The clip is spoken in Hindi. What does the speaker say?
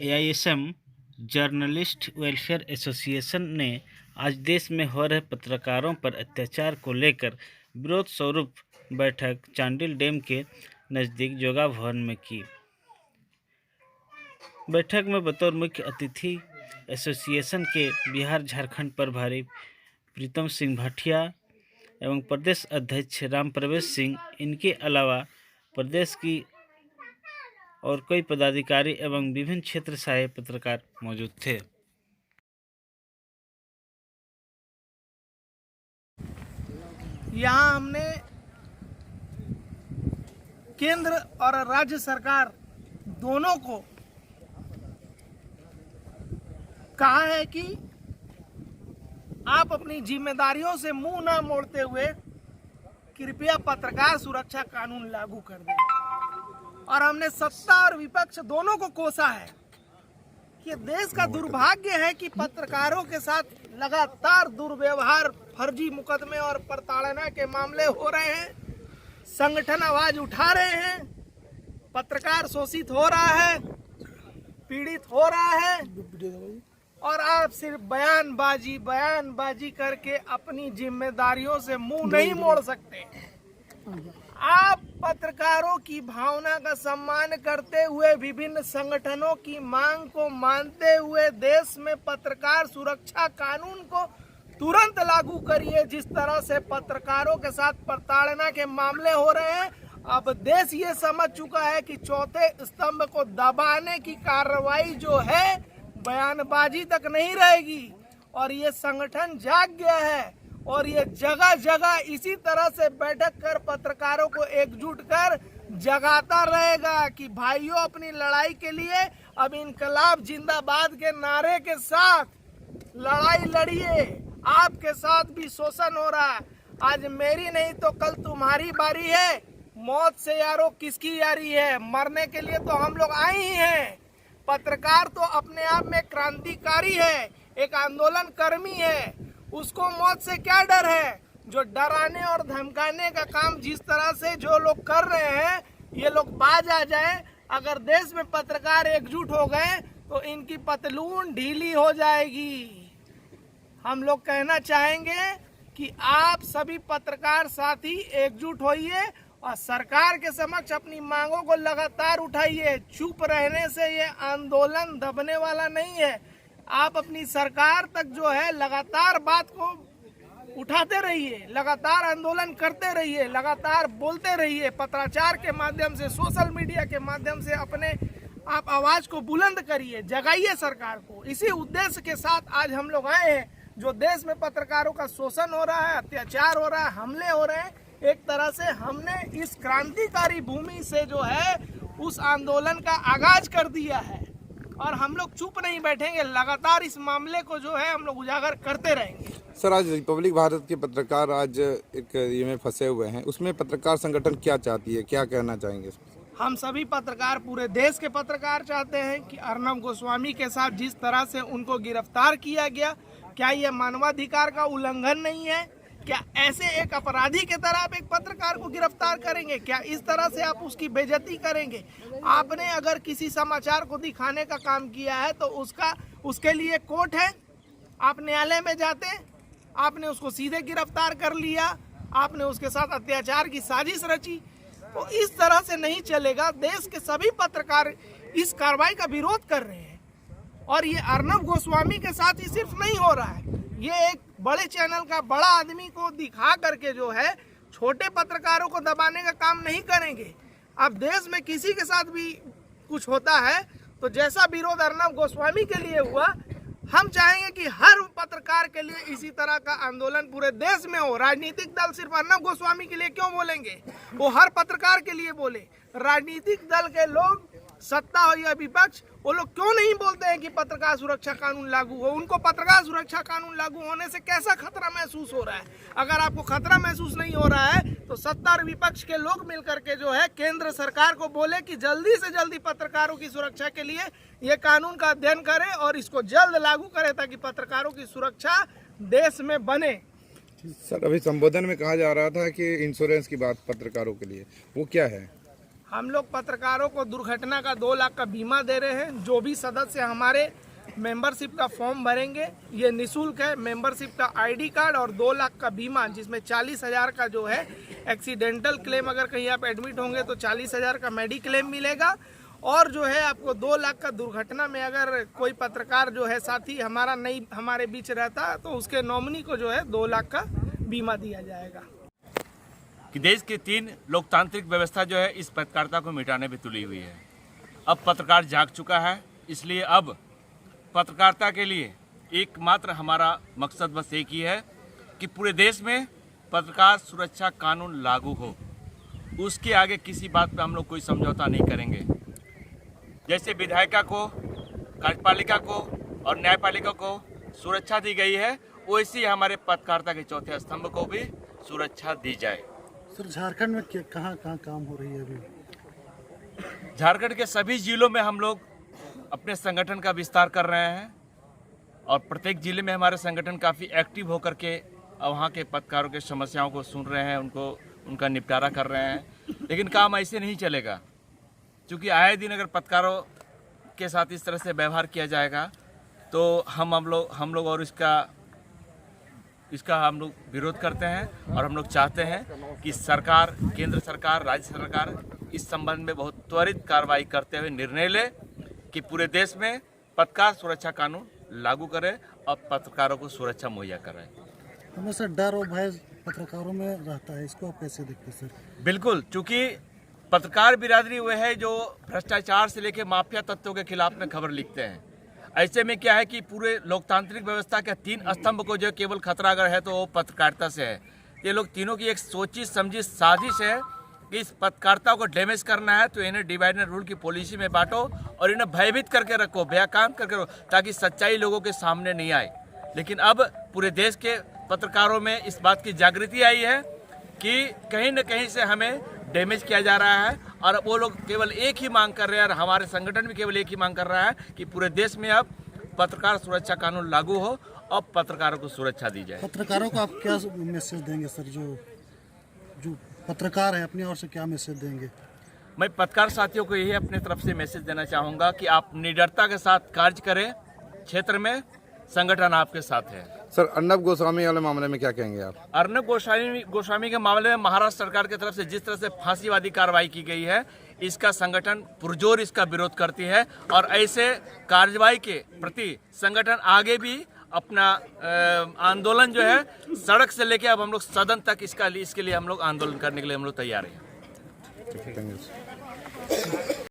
AISM जर्नलिस्ट वेलफेयर एसोसिएशन ने आज देश में हो रहे पत्रकारों पर अत्याचार को लेकर विरोध स्वरूप बैठक चांडिल डैम के नज़दीक जोगा भवन में की। बैठक में बतौर मुख्य अतिथि एसोसिएशन के बिहार झारखंड प्रभारी प्रीतम सिंह भाटिया एवं प्रदेश अध्यक्ष राम प्रवेश सिंह, इनके अलावा प्रदेश की और कई पदाधिकारी एवं विभिन्न क्षेत्र से आए पत्रकार मौजूद थे। यहाँ हमने केंद्र और राज्य सरकार दोनों को कहा है कि आप अपनी जिम्मेदारियों से मुंह न मोड़ते हुए कृपया पत्रकार सुरक्षा कानून लागू कर दें। और हमने सत्ता और विपक्ष दोनों को कोसा है कि देश का दुर्भाग्य है कि पत्रकारों के साथ लगातार दुर्व्यवहार, फर्जी मुकदमे और प्रताड़ना के मामले हो रहे हैं। संगठन आवाज उठा रहे हैं, पत्रकार शोषित हो रहा है, पीड़ित हो रहा है, और आप सिर्फ बयानबाजी करके अपनी जिम्मेदारियों से मुंह नहीं मोड़ सकते। आप पत्रकारों की भावना का सम्मान करते हुए विभिन्न संगठनों की मांग को मानते हुए देश में पत्रकार सुरक्षा कानून को तुरंत लागू करिए। जिस तरह से पत्रकारों के साथ प्रताड़ना के मामले हो रहे हैं, अब देश ये समझ चुका है कि चौथे स्तंभ को दबाने की कार्रवाई जो है बयानबाजी तक नहीं रहेगी। और ये संगठन जाग गया है और ये जगह जगह इसी तरह से बैठक कर पत्रकारों को एकजुट कर जगाता रहेगा कि भाइयों, अपनी लड़ाई के लिए अब इनकलाब जिंदाबाद के नारे के साथ लड़ाई लड़िए। आपके साथ भी शोषण हो रहा है, आज मेरी नहीं तो कल तुम्हारी बारी है। मौत से यारो किसकी यारी है, मरने के लिए तो हम लोग आए ही हैं। पत्रकार तो अपने आप में क्रांतिकारी है, एक आंदोलन कर्मी है, उसको मौत से क्या डर है। जो डराने और धमकाने का काम जिस तरह से जो लोग कर रहे हैं, ये लोग बाज आ जाए। अगर देश में पत्रकार एकजुट हो गए तो इनकी पतलून ढीली हो जाएगी। हम लोग कहना चाहेंगे कि आप सभी पत्रकार साथी एकजुट होइए और सरकार के समक्ष अपनी मांगों को लगातार उठाइए। चुप रहने से ये आंदोलन दबने वाला नहीं है। आप अपनी सरकार तक जो है लगातार बात को उठाते रहिए, लगातार आंदोलन करते रहिए, लगातार बोलते रहिए, पत्राचार के माध्यम से, सोशल मीडिया के माध्यम से अपने आप आवाज को बुलंद करिए, जगाइए सरकार को। इसी उद्देश्य के साथ आज हम लोग आए हैं। जो देश में पत्रकारों का शोषण हो रहा है, अत्याचार हो रहा है, हमले हो रहे हैं, एक तरह से हमने इस क्रांतिकारी भूमि से जो है उस आंदोलन का आगाज कर दिया है और हम लोग चुप नहीं बैठेंगे। लगातार इस मामले को जो है हम लोग उजागर करते रहेंगे। सर, आज रिपब्लिक भारत के पत्रकार आज एक ये में फंसे हुए हैं, उसमें पत्रकार संगठन क्या चाहती है, क्या कहना चाहेंगे? हम सभी पत्रकार, पूरे देश के पत्रकार चाहते हैं कि अर्नब गोस्वामी के साथ जिस तरह से उनको गिरफ्तार किया गया, क्या यह मानवाधिकार का उल्लंघन नहीं है? क्या ऐसे एक अपराधी के तरह आप एक पत्रकार को गिरफ्तार करेंगे? क्या इस तरह से आप उसकी बेइज्जती करेंगे? आपने अगर किसी समाचार को दिखाने का काम किया है तो उसके लिए कोर्ट है, आप न्यायालय में जाते, आपने उसको सीधे गिरफ्तार कर लिया, आपने उसके साथ अत्याचार की साजिश रची। तो इस तरह से नहीं चलेगा। देश के सभी पत्रकार इस कार्रवाई का विरोध कर रहे हैं और ये अर्नब गोस्वामी के साथ ही सिर्फ नहीं हो रहा है, ये एक बड़े चैनल का बड़ा आदमी को दिखा करके जो है छोटे पत्रकारों को दबाने का काम नहीं करेंगे। अब देश में किसी के साथ भी कुछ होता है तो जैसा विरोध अर्नब गोस्वामी के लिए हुआ, हम चाहेंगे कि हर पत्रकार के लिए इसी तरह का आंदोलन पूरे देश में हो। राजनीतिक दल सिर्फ अर्नब गोस्वामी के लिए क्यों बोलेंगे, वो हर पत्रकार के लिए बोले। राजनीतिक दल के लोग, सत्ता हो या विपक्ष, वो लोग क्यों नहीं बोलते हैं कि पत्रकार सुरक्षा कानून लागू हो? उनको पत्रकार सुरक्षा कानून लागू होने से कैसा खतरा महसूस हो रहा है? अगर आपको खतरा महसूस नहीं हो रहा है तो सत्ता और विपक्ष के लोग मिलकर के जो है केंद्र सरकार को बोले कि जल्दी से जल्दी पत्रकारों की सुरक्षा के लिए ये कानून का अध्ययन करे और इसको जल्द लागू करे ताकि पत्रकारों की सुरक्षा देश में बने। सर, अभी संबोधन में कहा जा रहा था कि इंश्योरेंस की बात पत्रकारों के लिए, वो क्या है? हम लोग पत्रकारों को दुर्घटना का 2 लाख का बीमा दे रहे हैं। जो भी सदस्य हमारे मेंबरशिप का फॉर्म भरेंगे, ये निःशुल्क है। मेंबरशिप का आईडी कार्ड और 2 लाख का बीमा, जिसमें 40,000 का जो है एक्सीडेंटल क्लेम, अगर कहीं आप एडमिट होंगे तो 40,000 का मेडिक्लेम मिलेगा। और जो है आपको 2 लाख का दुर्घटना में अगर कोई पत्रकार जो है साथी हमारा नहीं हमारे बीच रहता तो उसके नॉमिनी को जो है 2 लाख का बीमा दिया जाएगा। कि देश की 3 लोकतांत्रिक व्यवस्था जो है इस पत्रकारिता को मिटाने पे तुली हुई है। अब पत्रकार जाग चुका है, इसलिए अब पत्रकारिता के लिए एकमात्र हमारा मकसद बस एक ही है कि पूरे देश में पत्रकार सुरक्षा कानून लागू हो। उसके आगे किसी बात पे हम लोग कोई समझौता नहीं करेंगे। जैसे विधायिका को, कार्यपालिका को और न्यायपालिका को सुरक्षा दी गई है, वैसे ही हमारे पत्रकारिता के चौथे स्तंभ को भी सुरक्षा दी जाए। सर, झारखंड में कहाँ कहाँ काम हो रही है अभी? झारखंड के सभी जिलों में हम लोग अपने संगठन का विस्तार कर रहे हैं और प्रत्येक जिले में हमारे संगठन काफ़ी एक्टिव होकर के वहाँ के पत्रकारों के समस्याओं को सुन रहे हैं, उनका निपटारा कर रहे हैं। लेकिन काम ऐसे नहीं चलेगा, क्योंकि आए दिन अगर पत्रकारों के साथ इस तरह से व्यवहार किया जाएगा तो हम लोग और इसका हम लोग विरोध करते हैं। और हम लोग चाहते हैं कि सरकार, केंद्र सरकार, राज्य सरकार इस संबंध में बहुत त्वरित कार्रवाई करते हुए निर्णय ले कि पूरे देश में पत्रकार सुरक्षा कानून लागू करे और पत्रकारों को सुरक्षा मुहैया कराए। हमेशा डर और भय पत्रकारों में रहता है, इसको आप कैसे देखते हैं सर? बिल्कुल, क्योंकि पत्रकार बिरादरी वह है जो भ्रष्टाचार से लेकर माफिया तत्वों के खिलाफ में खबर लिखते हैं। ऐसे में क्या है कि पूरे लोकतांत्रिक व्यवस्था के 3 स्तंभ को जो केवल खतरा अगर है तो वो पत्रकारिता से है। ये लोग तीनों की एक सोची समझी साजिश है कि इस पत्रकारिता को डैमेज करना है, तो इन्हें डिवाइड एंड रूल की पॉलिसी में बांटो और इन्हें भयभीत करके रखो, बेकाम करके रखो, ताकि सच्चाई लोगों के सामने नहीं आए। लेकिन अब पूरे देश के पत्रकारों में इस बात की जागृति आई है कि कहीं न कहीं से हमें डैमेज किया जा रहा है और वो लोग केवल एक ही मांग कर रहे हैं और हमारे संगठन भी केवल एक ही मांग कर रहा है कि पूरे देश में अब पत्रकार सुरक्षा कानून लागू हो और पत्रकारों को सुरक्षा दी जाए। पत्रकारों को आप क्या मैसेज देंगे सर? जो पत्रकार है अपनी ओर से क्या मैसेज देंगे? मैं पत्रकार साथियों को यही अपने तरफ से मैसेज देना चाहूँगा कि आप निडरता के साथ कार्य करें, क्षेत्र में संगठन आपके साथ है। सर, अर्नब गोस्वामी वाले मामले में क्या कहेंगे आप? अर्नब गोस्वामी के मामले में महाराष्ट्र सरकार की तरफ से जिस तरह से फांसीवादी कार्रवाई की गई है, इसका संगठन पुरजोर इसका विरोध करती है और ऐसे कार्रवाई के प्रति संगठन आगे भी अपना आंदोलन जो है सड़क से लेके अब हम लोग सदन तक इसके लिए हम लोग आंदोलन करने के लिए हम लोग तैयार हैं।